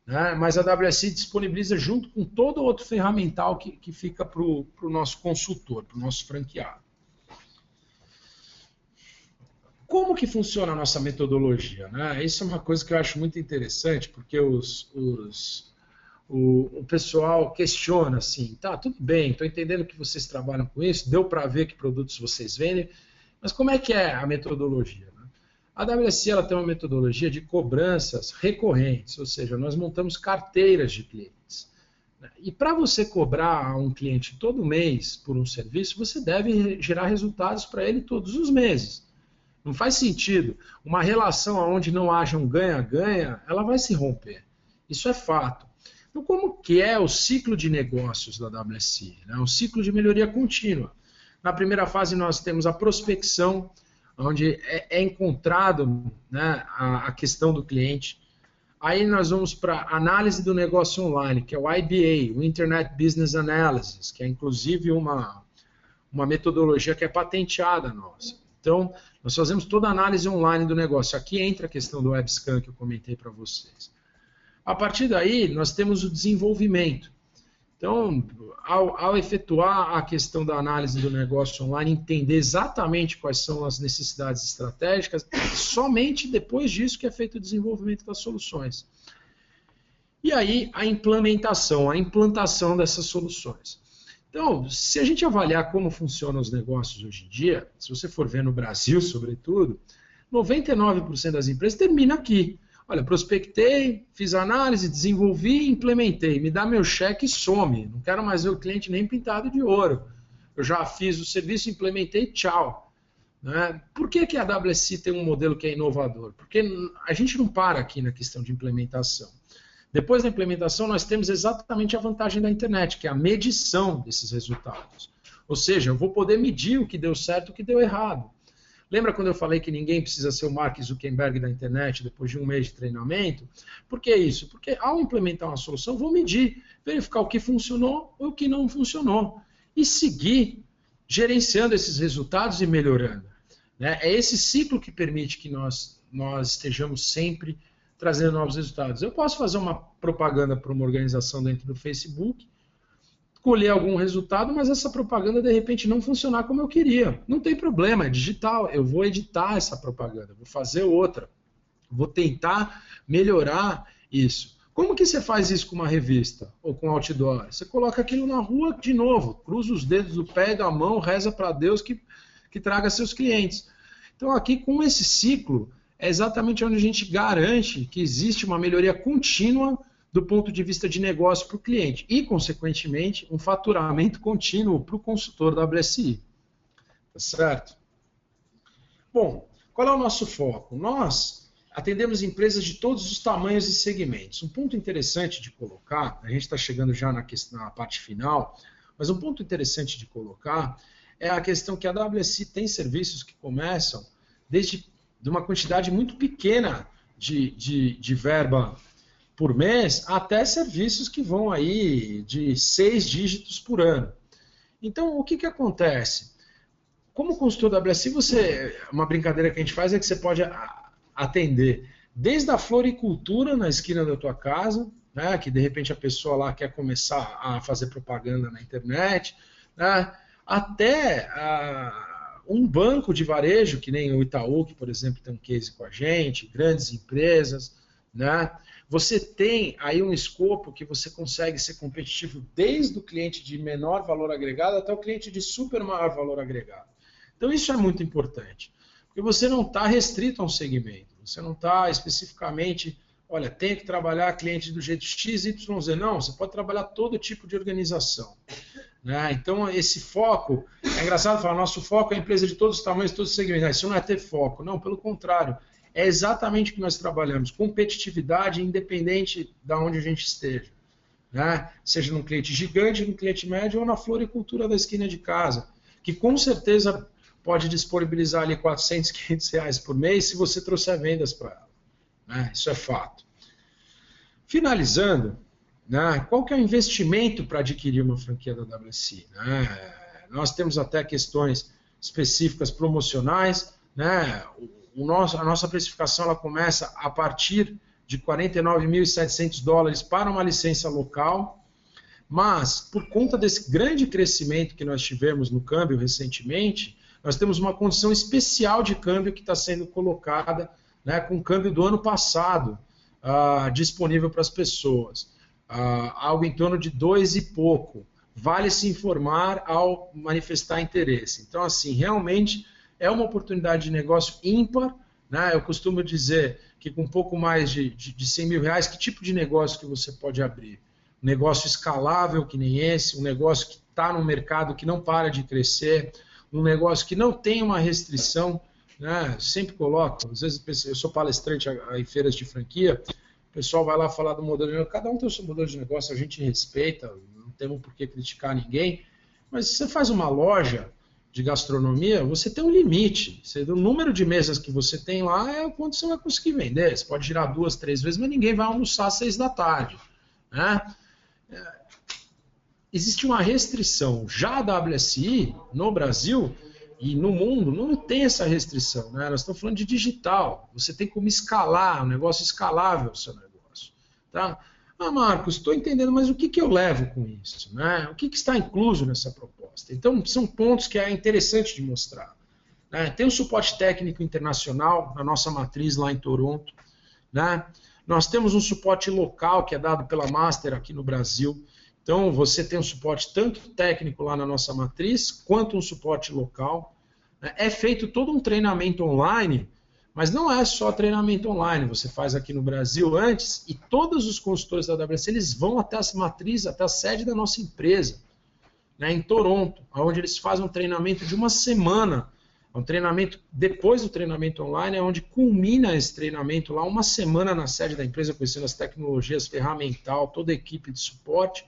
Né? Mas a WSI disponibiliza junto com todo outro ferramental que fica para o nosso consultor, para o nosso franqueado. Como que funciona a nossa metodologia? Né? Isso é uma coisa que eu acho muito interessante, porque os o pessoal questiona assim, tá, tudo bem, estou entendendo que vocês trabalham com isso, deu para ver que produtos vocês vendem, mas como é que é a metodologia? Né? A WSI ela tem uma metodologia de cobranças recorrentes, ou seja, nós montamos carteiras de clientes. E para você cobrar a um cliente todo mês por um serviço, você deve gerar resultados para ele todos os meses. Não faz sentido. Uma relação onde não haja um ganha-ganha, ela vai se romper. Isso é fato. Então, como que é o ciclo de negócios da WSI? Né? Um ciclo de melhoria contínua. Na primeira fase, nós temos a prospecção, onde é encontrado, né, a questão do cliente. Aí nós vamos para a análise do negócio online, que é o IBA, o Internet Business Analysis, que é inclusive uma metodologia que é patenteada nossa. Então, nós fazemos toda a análise online do negócio. Aqui entra a questão do WebScan que eu comentei para vocês. A partir daí, nós temos o desenvolvimento. Então, ao efetuar a questão da análise do negócio online, entender exatamente quais são as necessidades estratégicas, somente depois disso que é feito o desenvolvimento das soluções. E aí, a implantação dessas soluções. Então, se a gente avaliar como funcionam os negócios hoje em dia, se você for ver no Brasil, sobretudo, 99% das empresas termina aqui. Olha, prospectei, fiz análise, desenvolvi, implementei. Me dá meu cheque e some. Não quero mais ver o cliente nem pintado de ouro. Eu já fiz o serviço, implementei, tchau. Né? Por que a WSI tem um modelo que é inovador? Porque a gente não para aqui na questão de implementação. Depois da implementação, nós temos exatamente a vantagem da internet, que é a medição desses resultados. Ou seja, eu vou poder medir o que deu certo e o que deu errado. Lembra quando eu falei que ninguém precisa ser o Mark Zuckerberg da internet depois de um mês de treinamento? Por que isso? Porque ao implementar uma solução, eu vou medir, verificar o que funcionou ou o que não funcionou. E seguir gerenciando esses resultados e melhorando. Né? É esse ciclo que permite que nós estejamos sempre trazendo novos resultados. Eu posso fazer uma propaganda para uma organização dentro do Facebook, colher algum resultado, mas essa propaganda de repente não funcionar como eu queria. Não tem problema, é digital. Eu vou editar essa propaganda, vou fazer outra. Vou tentar melhorar isso. Como que você faz isso com uma revista ou com outdoor? Você coloca aquilo na rua de novo, cruza os dedos do pé e da mão, reza para Deus que traga seus clientes. Então aqui com esse ciclo é exatamente onde a gente garante que existe uma melhoria contínua do ponto de vista de negócio para o cliente e, consequentemente, um faturamento contínuo para o consultor da WSI. Tá certo? Bom, qual é o nosso foco? Nós atendemos empresas de todos os tamanhos e segmentos. Um ponto interessante de colocar, a gente está chegando já na parte final, mas um ponto interessante de colocar é a questão que a WSI tem serviços que começam desde de uma quantidade muito pequena de verba por mês, até serviços que vão aí de 6 dígitos por ano. Então, o que acontece? Como consultor da WSI, uma brincadeira que a gente faz é que você pode atender desde a floricultura na esquina da tua casa, né, que de repente a pessoa lá quer começar a fazer propaganda na internet, né, até um banco de varejo, que nem o Itaú, que, por exemplo, tem um case com a gente, grandes empresas, né? Você tem aí um escopo que você consegue ser competitivo desde o cliente de menor valor agregado até o cliente de super maior valor agregado. Então isso é muito importante, porque você não está restrito a um segmento, você não está especificamente, olha, tem que trabalhar cliente do jeito X, Y, Z. Não, você pode trabalhar todo tipo de organização. Né? Então esse foco, é engraçado falar, nosso foco é a empresa de todos os tamanhos, todos os segmentos. Isso não é ter foco, não, pelo contrário. É exatamente o que nós trabalhamos, competitividade independente de onde a gente esteja. Né? Seja num cliente gigante, num cliente médio ou na floricultura da esquina de casa, que com certeza pode disponibilizar ali 400, 500 reais por mês se você trouxer vendas para ela. Né? Isso é fato. Finalizando, né, qual que é o investimento para adquirir uma franquia da WSI? Né? Nós temos até questões específicas promocionais, né? A nossa precificação ela começa a partir de $49.700 para uma licença local, mas por conta desse grande crescimento que nós tivemos no câmbio recentemente, nós temos uma condição especial de câmbio que está sendo colocada, né, com o câmbio do ano passado disponível para as pessoas. algo em torno de 2 e pouco. Vale se informar ao manifestar interesse. Então, assim, realmente é uma oportunidade de negócio ímpar, né? Eu costumo dizer que com um pouco mais de 100 mil reais, que tipo de negócio que você pode abrir? Um negócio escalável que nem esse, um negócio que está no mercado que não para de crescer, um negócio que não tem uma restrição, né? Sempre coloco, às vezes eu sou palestrante em feiras de franquia, o pessoal vai lá falar do modelo de negócio, cada um tem o seu modelo de negócio, a gente respeita, não temos por que criticar ninguém, mas se você faz uma loja de gastronomia, você tem um limite. O número de mesas que você tem lá é o quanto você vai conseguir vender. Você pode girar 2, 3 vezes, mas ninguém vai almoçar às 6 da tarde. Né? Existe uma restrição. Já a WSI, no Brasil e no mundo, não tem essa restrição. Né? Nós estamos falando de digital. Você tem como escalar, um negócio escalável o seu negócio. Tá? Ah, Marcos, estou entendendo, mas o que eu levo com isso? Né? O que está incluso nessa proposta? Então, são pontos que é interessante de mostrar. Né? Tem um suporte técnico internacional na nossa matriz lá em Toronto. Né? Nós temos um suporte local que é dado pela Master aqui no Brasil. Então, você tem um suporte tanto técnico lá na nossa matriz, quanto um suporte local. É feito todo um treinamento online, mas não é só treinamento online, você faz aqui no Brasil antes, e todos os consultores da AWS, eles vão até a matriz, até a sede da nossa empresa, né, em Toronto, onde eles fazem um treinamento de uma semana, um treinamento depois do treinamento online, é onde culmina esse treinamento lá, uma semana na sede da empresa, conhecendo as tecnologias, ferramental, toda a equipe de suporte.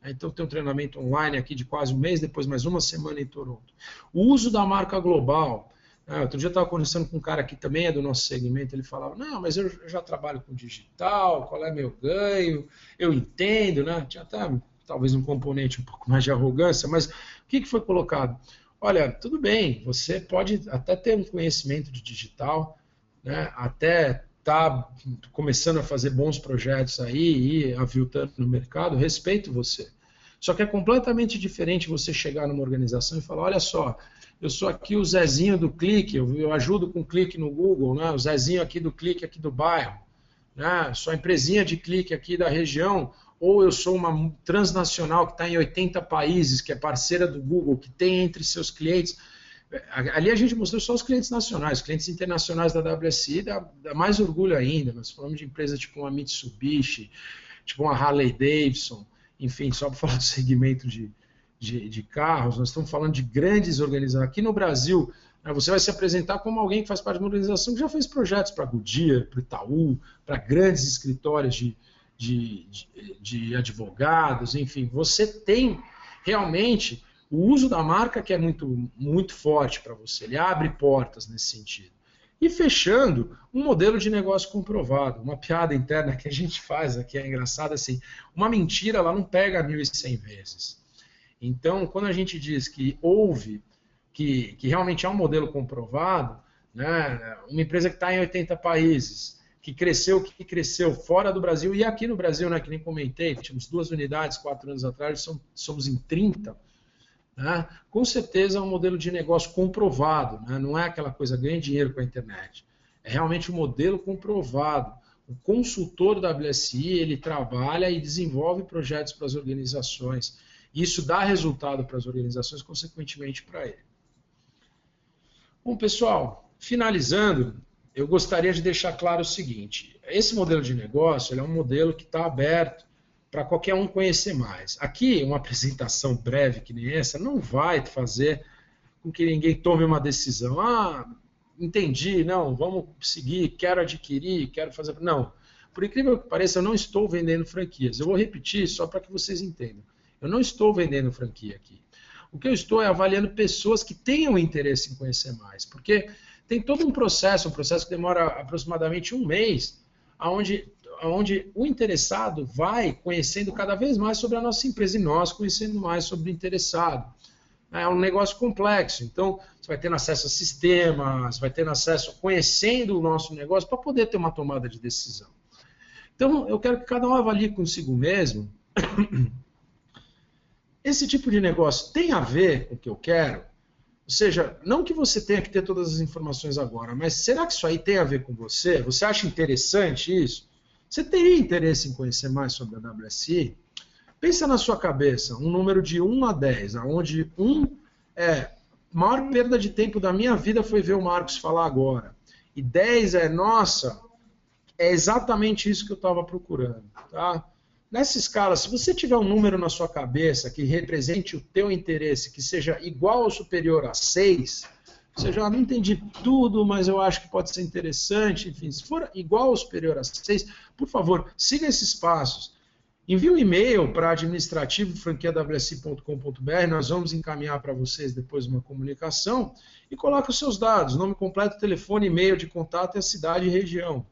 Então tem um treinamento online aqui de quase um mês, depois mais uma semana em Toronto. O uso da marca global. Outro dia eu estava conversando com um cara que também é do nosso segmento, ele falava, não, mas eu já trabalho com digital, qual é meu ganho, eu entendo, né? Tinha até talvez um componente um pouco mais de arrogância, mas o que foi colocado? Olha, tudo bem, você pode até ter um conhecimento de digital, né? Até tá começando a fazer bons projetos aí e aviltando no mercado, respeito você. Só que é completamente diferente você chegar numa organização e falar, olha só, eu sou aqui o Zezinho do clique, eu ajudo com clique no Google, né? O Zezinho aqui do clique aqui do bairro, né? Sou a empresinha de clique aqui da região, ou eu sou uma transnacional que está em 80 países, que é parceira do Google, que tem entre seus clientes. Ali a gente mostrou só os clientes nacionais, os clientes internacionais da WSI dá mais orgulho ainda. Nós falamos de empresas tipo uma Mitsubishi, tipo uma Harley Davidson, enfim, só para falar do segmento de carros, nós estamos falando de grandes organizações. Aqui no Brasil, né, você vai se apresentar como alguém que faz parte de uma organização que já fez projetos para a Goodyear, para o Itaú, para grandes escritórios de advogados, enfim, você tem realmente o uso da marca que é muito, muito forte para você, ele abre portas nesse sentido. E fechando, um modelo de negócio comprovado, uma piada interna que a gente faz aqui, é engraçado assim, uma mentira ela não pega 1.100 vezes. Então, quando a gente diz que houve, que realmente é um modelo comprovado, né, uma empresa que está em 80 países, que cresceu fora do Brasil e aqui no Brasil, né, que nem comentei, tínhamos 2 unidades 4 anos atrás, somos em 30, né, com certeza é um modelo de negócio comprovado, né, não é aquela coisa ganha dinheiro com a internet, é realmente um modelo comprovado. O consultor da WSI, ele trabalha e desenvolve projetos para as organizações. Isso dá resultado para as organizações, consequentemente para ele. Bom, pessoal, finalizando, eu gostaria de deixar claro o seguinte, esse modelo de negócio ele é um modelo que está aberto para qualquer um conhecer mais. Aqui, uma apresentação breve que nem essa não vai fazer com que ninguém tome uma decisão. Ah, entendi, não, vamos seguir, quero adquirir, quero fazer... Não, por incrível que pareça, eu não estou vendendo franquias. Eu vou repetir só para que vocês entendam. Eu não estou vendendo franquia aqui. O que eu estou é avaliando pessoas que tenham interesse em conhecer mais, porque tem todo um processo que demora aproximadamente um mês, onde o interessado vai conhecendo cada vez mais sobre a nossa empresa e nós conhecendo mais sobre o interessado. É um negócio complexo, então você vai tendo acesso a sistemas, vai tendo acesso, conhecendo o nosso negócio para poder ter uma tomada de decisão. Então eu quero que cada um avalie consigo mesmo. Esse tipo de negócio tem a ver com o que eu quero? Ou seja, não que você tenha que ter todas as informações agora, mas será que isso aí tem a ver com você? Você acha interessante isso? Você teria interesse em conhecer mais sobre a WSI? Pensa na sua cabeça, um número de 1 a 10, onde 1 é a maior perda de tempo da minha vida foi ver o Marcos falar agora. E 10 é, nossa, é exatamente isso que eu estava procurando. Tá? Nessa escala, se você tiver um número na sua cabeça que represente o teu interesse, que seja igual ou superior a 6, você já não entendi tudo, mas eu acho que pode ser interessante. Enfim, se for igual ou superior a 6, por favor, siga esses passos. Envie um e-mail para administrativo@franquiawsi.com.br, nós vamos encaminhar para vocês depois uma comunicação e coloque os seus dados, nome completo, telefone, e-mail de contato e a cidade e região.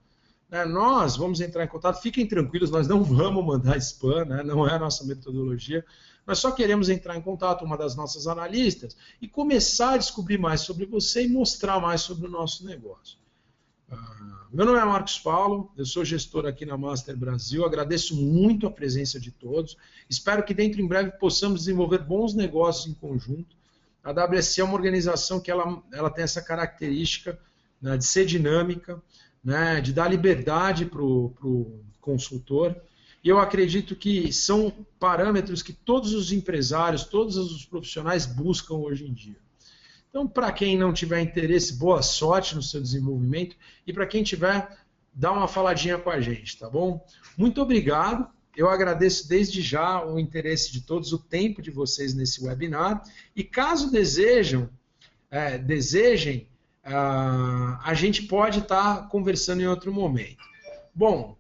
Nós vamos entrar em contato, fiquem tranquilos, nós não vamos mandar spam, né? Não é a nossa metodologia. Nós só queremos entrar em contato com uma das nossas analistas e começar a descobrir mais sobre você e mostrar mais sobre o nosso negócio. Meu nome é Marcos Paulo, eu sou gestor aqui na Master Brasil, agradeço muito a presença de todos, espero que dentro em breve possamos desenvolver bons negócios em conjunto. A WSI é uma organização que ela tem essa característica, né, de ser dinâmica, né, de dar liberdade para o consultor. E eu acredito que são parâmetros que todos os empresários, todos os profissionais buscam hoje em dia. Então, para quem não tiver interesse, boa sorte no seu desenvolvimento. E para quem tiver, dá uma faladinha com a gente, tá bom? Muito obrigado. Eu agradeço desde já o interesse de todos, o tempo de vocês nesse webinar. E caso desejem, a gente pode estar conversando em outro momento. Bom,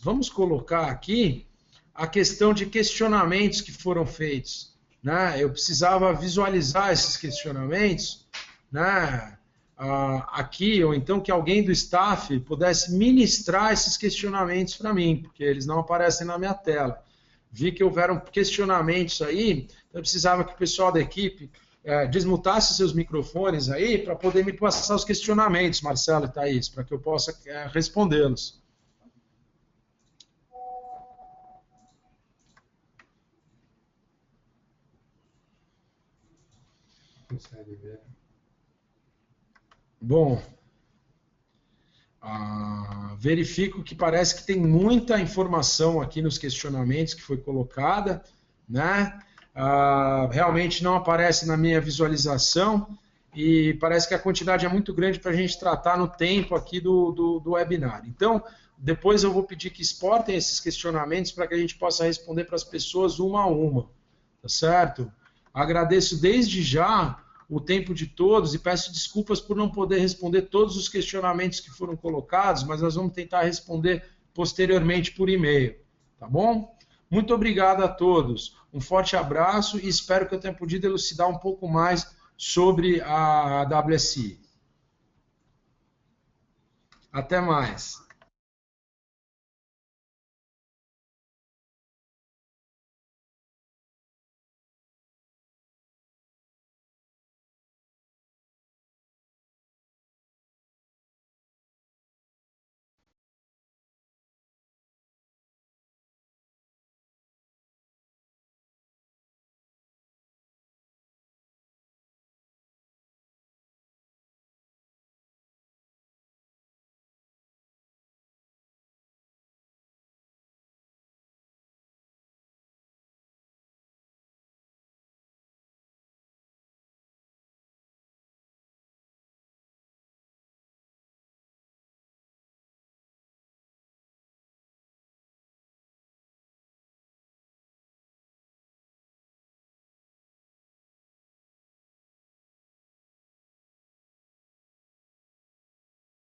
vamos colocar aqui a questão de questionamentos que foram feitos. Né? Eu precisava visualizar esses questionamentos, né? Aqui, ou então que alguém do staff pudesse ministrar esses questionamentos para mim, porque eles não aparecem na minha tela. Vi que houveram questionamentos aí, então eu precisava que o pessoal da equipe desmutasse seus microfones aí para poder me passar os questionamentos, Marcelo e Thaís, para que eu possa respondê-los. Consegue ver? Bom, verifico que parece que tem muita informação aqui nos questionamentos que foi colocada, né? Realmente não aparece na minha visualização e parece que a quantidade é muito grande para a gente tratar no tempo aqui do webinar. Então, depois eu vou pedir que exportem esses questionamentos para que a gente possa responder para as pessoas uma a uma, tá certo? Agradeço desde já o tempo de todos e peço desculpas por não poder responder todos os questionamentos que foram colocados, mas nós vamos tentar responder posteriormente por e-mail, tá bom? Muito obrigado a todos, um forte abraço e espero que eu tenha podido elucidar um pouco mais sobre a WSI. Até mais.